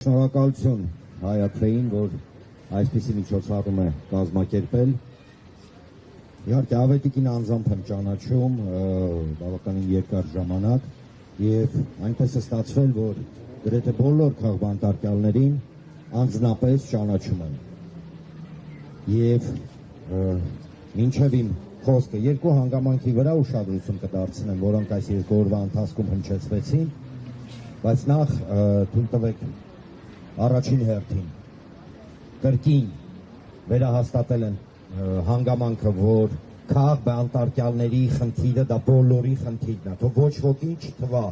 Շնորհակալություն հայացեին, որ այսպիսի միջոցառում է կազմակերպել։ Իհարկե ավետիքին անձամբ եմ ճանաչում բավականին երկար ժամանակ եւ այնպես է ստացվել, որ գրեթե բոլոր քաղբանտարկյալներին անձնապես ճանաչում եմ։ Եվ մինչև իմ խոսքը երկու հանգամանքի վրա ուշադրություն կդարձնեմ, որոնք այս երկու օրվա ընթացքում հնչեցվեցին, բայց նախ թույլ տվեք առաջին հերթին կրկին վերահաստատել են հանգամանքը, որ քաղբանտարկյալների խնդիրը դա բոլորի խնդիրն է, թող ոչ ոքի չթվա,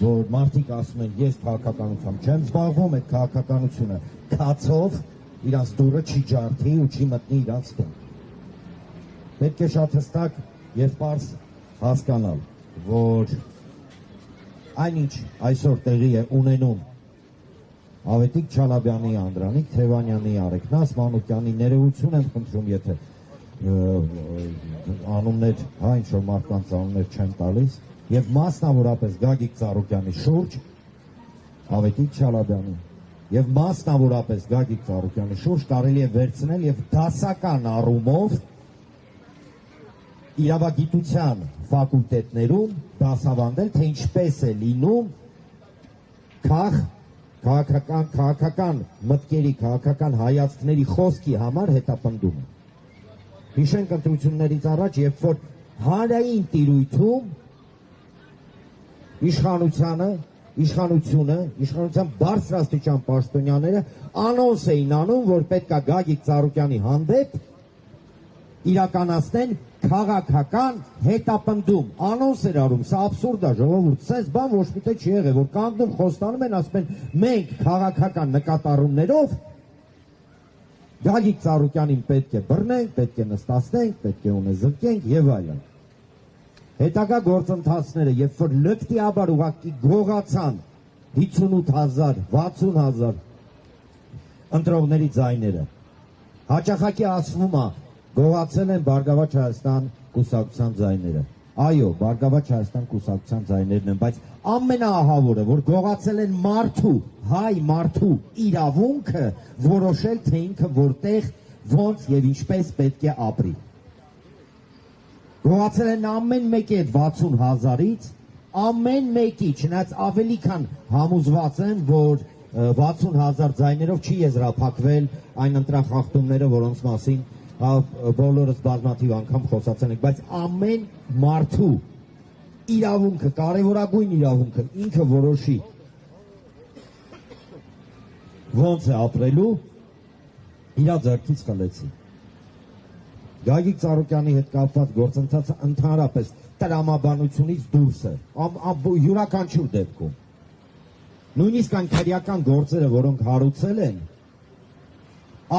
որ մարդիկ ասում են ես քաղաքականությամբ չեմ զբաղվում, այդ քաղաքականությունը քացով իրանց դուրը չի ջարդի ու չի մտնի իրանց տուն։ Պետք է շատ հստակ եւ պարզ հասկանալ, որ այնինչ այսօր տեղի է ունենում Ավետիք Չալաբյանի, Անդրանիկ Թևանյանի, Արեգնաս Մանուկյանի ներողություն եմ խնդրում, եթե անուններ, ինչ-որ մարդկանց անուններ չեմ տալիս, եւ մասնավորապես Գագիկ Ծառուկյանի շուրջ, Ավետիք Չալաբյանի, եւ մասնավորապես Գագիկ Ծառուկյանի շուրջ կարելի է վերցնել եւ դասական առումով իրավագիտության ֆակուլտետներում դասավանդել, թե ինչպես է լինում քաղաքական մտքերի, քաղաքական հայացքների խոսքի համար հետապնդումը։ Հիշենք ընտրություններից առաջ, երբ որ հանրային տիրույթում իշխանության բարձրաստիճան պաշտոնյաները անոնս էին անում, որ պետք է Գագիկ Ծառուկյանի հանդեպ իրականացնեն քաղաքական հետապնդում, անոնս էր արում, սա աբսուրդ է, ժողովուրդ, սենց բան ոչ մի տեղ չի եղել, որ կանգնում խոստանում են, ասում են, մենք քաղաքական նկատառումներով Գագիկ Ծառուկյանին պետք է բռնենք, պետք է նստացնենք, պետք է ունեզրկենք եւ այլն։ Հետագա գործընթացները, երբ որ լկտիաբար ուղղակի գողացան 58,000, 60,000 ընտրողների ձայները, հաճախակի ասվում է, գողացել են Բարգավաճ Հայաստան կուսակցության ձայները։ Այո, Բարգավաճ Հայաստան կուսակցության ձայներն են, բայց ամենաահավորը, որ գողացել են հայ մարդու իրավունքը որոշել, թե ինքը որտեղ, ոնց եւ ինչպես պետք է ապրի։ Գողացել են ամեն մեկի այդ 60,000-ից, ամեն մեկի, չնայած ավելի քան համոզված են, որ 60,000 ձայներով չի եզրափակվել այն ընտրախախտումները, որոնց մասին բոլորս բազմաթիվ անգամ խոսացել ենք, բայց ամեն մարդու իրավունքը, կարևորագույն իրավունքը ինքը որոշի ոնց է ապրելու, իրա ձեռքից խլեցի։ Գագիկ Ծառուկյանի հետ կապված գործընթացը ընդհանրապես տրամաբանությունից դուրս է, յուրաքանչյուր դեպքում։ Նույնիսկ այն քրեական գործերը, որոնք հարուցել են,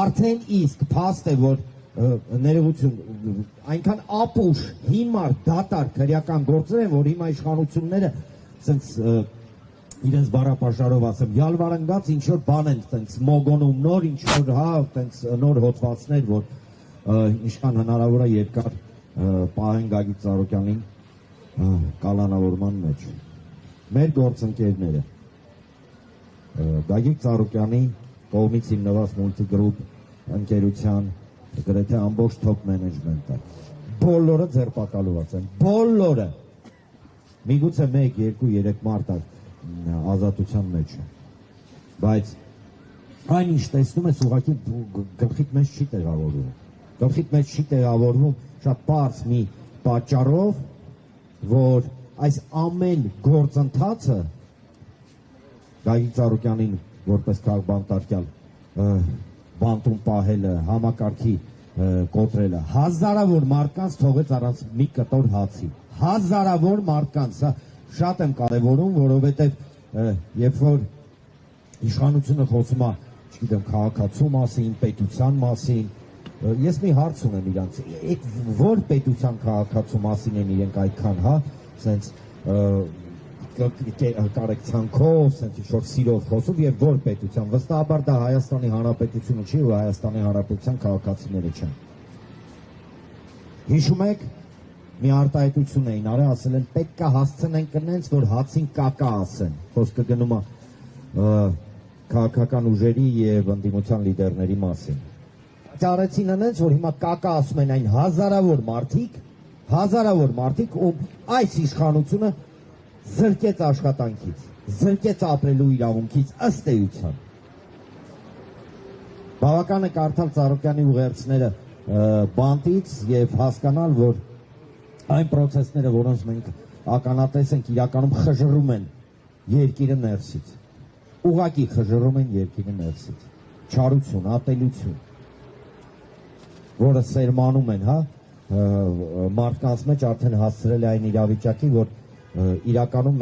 արդեն իսկ փաստ է, որ ներողություն, այնքան ապուշ, հիմար, դատարկ քրեական գործեր են, որ հիմա իշխանությունները սենց իրենց բառապաշարով ասեմ, յալվարանգած ինչ-որ բան են սենց մոգոնում նոր, ինչ-որ սենց նոր հոդվածներ, որ ինչքան հնարավոր է երկար պահեն Գագիկ Ծառուկյանին կալանավորման մեջ։ Մեր գործընկերները Գագիկ Ծառուկյանի կողմից հիմնված մուլտիգրուպ ընկերության գրեթե ամբողջ top management-ը բոլորը ձերբակալված են, բոլորը, միգուցե 1, 2, 3 մարդ ազատության մեջ է, բայց այն ինչ տեսնում ես ուղղակի գլխիդ մեջ չի տեղավորվում, շատ պարզ մի պատճառով, որ այս ամեն գործընթացը Գագիկ Ծառուկյանին որպես քաղբանտարկյալ բանտում պահելը, համակարգի կոտրելը, հազարավոր մարդկանց թողեց առանց մի կտոր հացի, հազարավոր մարդկանց, սա շատ եմ կարևորում, որովհետև երբ որ իշխանությունը խոսում է, չգիտեմ, քաղաքացու մասին, պետության մասին, ես մի հարց ունեմ իրանց, այդ որ պետության քաղաքացու մասին են իրենք այդքան, սենց կարեկցանքով, սենց ինչ-որ սիրով խոսում եւ որ պետության, վստահաբար դա Հայաստանի Հանրապետությունը չի ու Հայաստանի Հանրապետության քաղաքացիները չեն։ Հիշում եք, մի արտահայտություն էին արել, ասել են պետք է հասցնենք նենց, որ հացին կակա ասեն, խոսքը գնում է քաղաքական ուժերի եւ ընդդիմության լիդերների մասին։ Ճարեցին անենց, որ հիմա կակա ասում են այն հազարավոր մարդիկ, ում այս իշխանությունը զրկեց աշխատանքից, զրկեց ապրելու իրավունքից ըստ էության։ Բավական է կարդալ Ծառուկյանի ուղերձները բանտից եւ հասկանալ, որ այն process-ները, որոնց մենք ականատես ենք, իրականում խժռում են երկիրը ներսից։ Ուղղակի խժռում են երկիրը ներսից։ Չարություն, ատելություն, որը սերմանում են, մարդկանց մեջ արդեն հասցրել է այն իրավիճակի, որ իրականում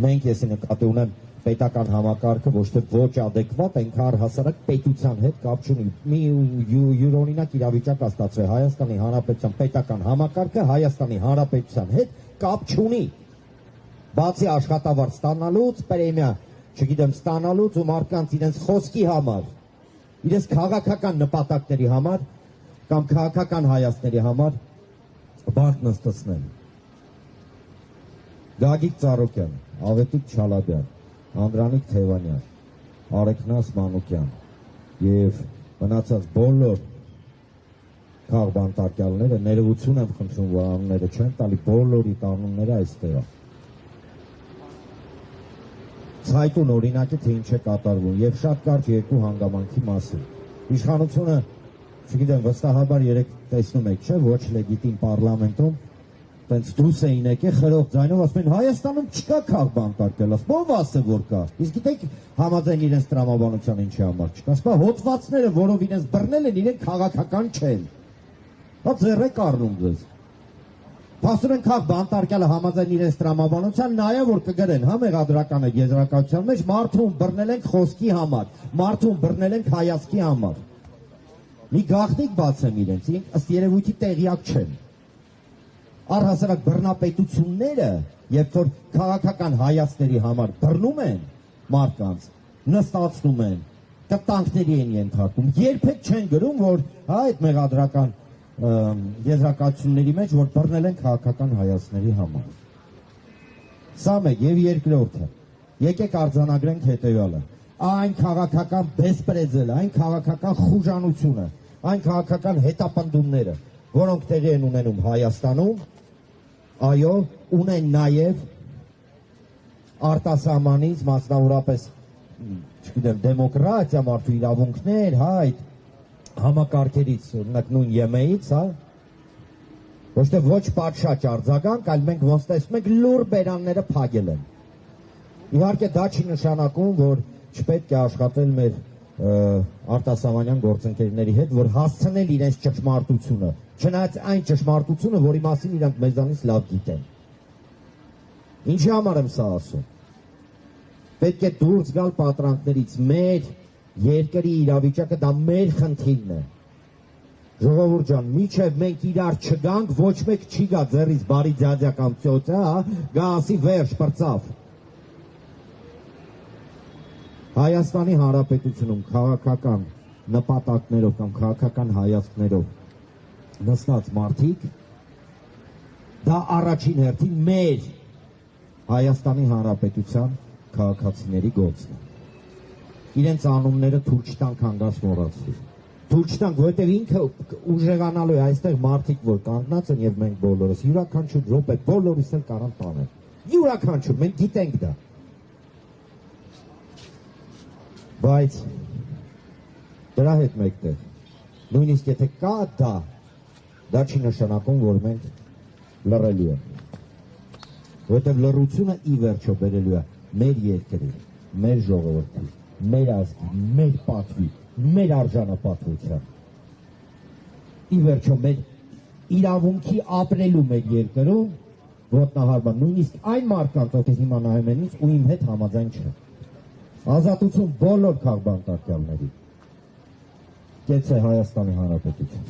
մենք եսի նկատի ունեմ պետական համակարգը ոչ թե ոչ adekvat, այնքան առհասարակ պետության հետ կապ չունի։ Մի յուրօրինակ իրավիճակ է ստացվել Հայաստանի Հանրապետության պետական համակարգը Հայաստանի Հանրապետության հետ կապ չունի։ Բացի աշխատավարձ ստանալուց, պրեմիա, չգիտեմ, ստանալուց ու մարդկանց իրենց խոսքի համար, իրենց քաղաքական նպատակների համար կամ քաղաքական հայացքների համար բանտ նստեցնել։ Գագիկ Ծառուկյան, Ավետիք Չալաբյան, Անդրանիկ Թևանյան, Արեգնաս Մանուկյան եւ մնացած բոլոր քաղբանտարկյալները ներողություն եմ խնդրում, որ անունները չեն տալի, բոլորի անունները այստեղ է։ Ցայտուն օրինակի թե ինչ է կատարվում եւ շատ կարճ երկու հանգամանքի մասին։ Իշխանությունը, չգիտեմ, վստահաբար երեք տեսնում եք, չէ՞, ոչ լեգիտիմ պարլամենտում տենց դուրս էին եկել խրող ձայնով, ասում են Հայաստանում չկա քաղբանտարկել, ով ասե որ կա։ Իսկ գիտեք համաձայն իրենց տրամաբանության ինչի համար չկա։ Ասpa հոդվածները, որով իրենց բռնել են, իրենք քաղաքական չեն։ Հա ձեռեք առնում ձեզ։ Փաստորեն են քաղբանտարկելը համաձայն իրենց տրամաբանության, նայա որ կգրեն, մեղադրականը եզրակացության մեջ մարդուն բռնել ենք խոսքի համար, մարդուն բռնել ենք հայացքի համար։ Մի գաղտնիք բացեմ իրենց, իրենք ըստ երևույթի տեղյակ չեն։ Առհասարակ բռնապետությունները, երբ որ քաղաքական հայացքների համար բռնում են մարդկանց, նստացնում են, կտանքների են ենթարկում, երբեք չեն գրում, որ այդ մեղադրական եզրակացությունների մեջ, որ բռնել են քաղաքական հայացքների համար։ Սա մեկ եւ երկրորդը։ Եկեք արձանագրենք հետեւյալը։ Այն քաղաքական բեսպրեձելը, այն քաղաքական խուժանությունը, այն քաղաքական հետապնդումները, որոնք տեղի են ունենում Հայաստանում, այո, ունեն նաև արտասահմանից, մասնավորապես, չգիտեմ, դեմոկրատիա, մարդու իրավունքներ, այդ համակարգերից, օրինակ նույն ԵՄ-ից, ոչ թե ոչ պատշաճ արձագանք, այլ մենք ոնց տեսնում ենք լուր բերանները փակել են։ Իհարկե դա չի նշանակում, որ չպետք է աշխատել մեր արտասահմանյան գործընկերների հետ, որ հասցնել իրենց ճշմարտությունը, չնայած այն ճշմարտությունը, որի մասին իրանք մեզանից լավ գիտեն։ Ինչի համար եմ սա ասում։ Պետք է դուրս գալ պատրանքներից, մեր երկրի իրավիճակը դա մեր խնդիրն է։ Ժողովուրդ ջան, միչև մենք իրար չգանք, ոչ մեկ չի գա ձեռից բարի ձյաձյա կամ ծյոցա, գա ասի վերջ պրծավ։ Հայաստանի Հանրապետությունում քաղաքական նպատակներով կամ քաղաքական հայացքներով նստած մարդիկ, դա առաջին հերթին մեր Հայաստանի Հանրապետության քաղաքացիների գործն է։ Իրենց անունները թույլ չտանք հանգած մոռացվի։ Թույլ չտանք, որովհետև ինքը ուժեղանալու է այստեղ մարդիկ, որ կանգնած են եւ մենք բոլորս յուրաքանչյուր րոպե բոլորիս էլ կարան տանել։ Յուրաքանչյուր, մենք գիտենք դա։ Բայց դրա հետ մեկտեղ, նույնիսկ եթե կա դա չի նշանակում, որ մենք լռելու ենք։ Որովհետև լռությունը ի վերջո բերելու է մեր երկրի, մեր ժողովրդի, մեր ազգի, մեր պատվի, մեր արժանապատվության։ Ի վերջո մեր իրավունքի ապրելու մեր երկրում ոտնահարման, նույնիսկ այն մարդկանց, ովքեր հիմա նայում են ինձ ու իմ հետ համաձայն չեն։ Ազատություն բոլոր քաղբանտարկյալների։ Կեցե Հայաստանի Հանրապետություն։